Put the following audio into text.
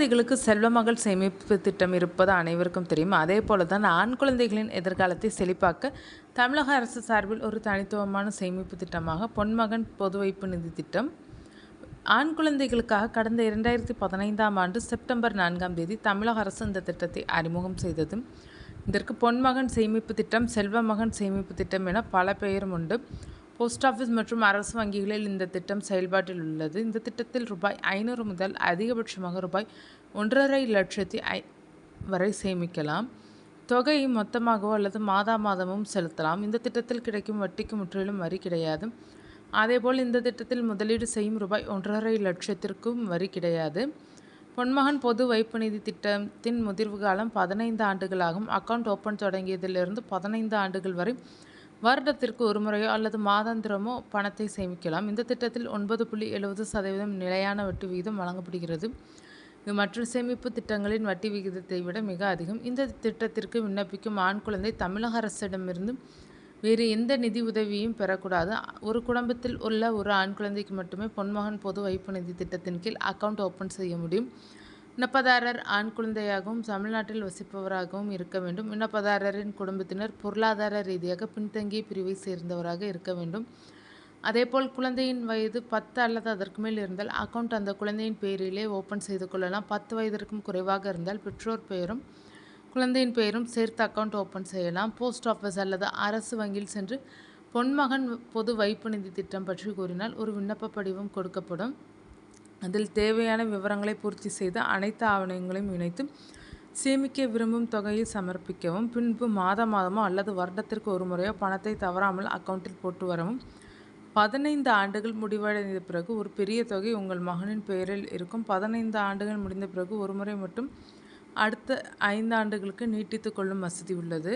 குழந்தைகளுக்கு செல்வ மகள் சேமிப்பு திட்டம் இருப்பது அனைவருக்கும் தெரியும். அதே போல தான் ஆண் குழந்தைகளின் எதிர்காலத்தை செழிப்பாக்க தமிழக அரசு சார்பில் ஒரு தனித்துவமான சேமிப்பு திட்டமாக பொன்மகன் பொது வைப்பு நிதி திட்டம் ஆண் குழந்தைகளுக்காக கடந்த 2015ஆம் ஆண்டு செப்டம்பர் 4ஆம் தேதி தமிழக அரசு இந்த திட்டத்தை அறிமுகம் செய்தது. இதற்கு பொன்மகன் சேமிப்பு திட்டம், செல்வ மகன் சேமிப்பு திட்டம் என பல பெயரும் உண்டு. போஸ்ட் ஆஃபீஸ் மற்றும் அரசு வங்கிகளில் இந்த திட்டம் செயல்பாட்டில் உள்ளது. இந்த திட்டத்தில் ரூபாய் 500 முதல் அதிகபட்சமாக ரூபாய் 1,50,000 லட்சத்தி வரை சேமிக்கலாம். தொகையை மொத்தமாகவோ அல்லது மாதமும் செலுத்தலாம். இந்த திட்டத்தில் கிடைக்கும் வட்டிக்கு முற்றிலும் வரி கிடையாது. அதேபோல் இந்த திட்டத்தில் முதலீடு செய்யும் ரூபாய் 1,50,000 லட்சத்திற்கும் வரி கிடையாது. பொன்மகன் பொது வைப்பு நிதி திட்டத்தின் முதிர்வு காலம் 15 ஆண்டுகளாகும். அக்கவுண்ட் ஓப்பன் தொடங்கியதிலிருந்து 15 ஆண்டுகள் வரை வருடத்திற்கு ஒரு முறையோ அல்லது மாதாந்திரமோ பணத்தை சேமிக்கலாம். இந்த திட்டத்தில் 9.70% நிலையான வட்டி விகிதம் வழங்கப்படுகிறது. இது மற்ற சேமிப்பு திட்டங்களின் வட்டி விகிதத்தை விட மிக அதிகம். இந்த திட்டத்திற்கு விண்ணப்பிக்கும் ஆண் குழந்தை தமிழக அரசிடமிருந்து வேறு எந்த நிதி உதவியும் பெறக்கூடாது. ஒரு குடும்பத்தில் உள்ள ஒரு ஆண் குழந்தைக்கு மட்டுமே பொன்மகன் பொது வைப்பு நிதி திட்டத்தின் கீழ் அக்கவுண்ட் ஓப்பன் செய்ய முடியும். விண்ணப்பதாரர் ஆண் குழந்தையாகவும் தமிழ்நாட்டில் வசிப்பவராகவும் இருக்க வேண்டும். விண்ணப்பதாரரின் குடும்பத்தினர் பொருளாதார ரீதியாக பின்தங்கிய பிரிவை சேர்ந்தவராக இருக்க வேண்டும். அதேபோல் குழந்தையின் வயது 10 அல்லது அதற்கு மேல் இருந்தால் அக்கவுண்ட் அந்த குழந்தையின் பெயரிலே ஓப்பன் செய்து கொள்ளலாம். 10 வயதிற்கும் குறைவாக இருந்தால் பெற்றோர் பெயரும் குழந்தையின் பெயரும் சேர்த்து அக்கவுண்ட் ஓப்பன் செய்யலாம். போஸ்ட் ஆஃபீஸ் அல்லது அரசு வங்கியில் சென்று பொன்மகன் பொது வைப்பு நிதி திட்டம் பற்றி கூறினால் ஒரு விண்ணப்ப படிவம் கொடுக்கப்படும். அதில் தேவையான விவரங்களை பூர்த்தி செய்து அனைத்து ஆவணங்களையும் இணைத்து சேமிக்க விரும்பும் தொகையை சமர்ப்பிக்கவும். பின்பு மாதமோ அல்லது வருடத்திற்கு ஒரு முறையோ பணத்தை தவறாமல் அக்கவுண்டில் போட்டு வரவும். 15 ஆண்டுகள் முடிவடைந்த பிறகு ஒரு பெரிய தொகை உங்கள் மகனின் பெயரில் இருக்கும். 15 ஆண்டுகள் முடிந்த பிறகு ஒரு முறை மட்டும் அடுத்த 5 ஆண்டுகளுக்கு நீட்டித்து கொள்ளும் வசதி உள்ளது.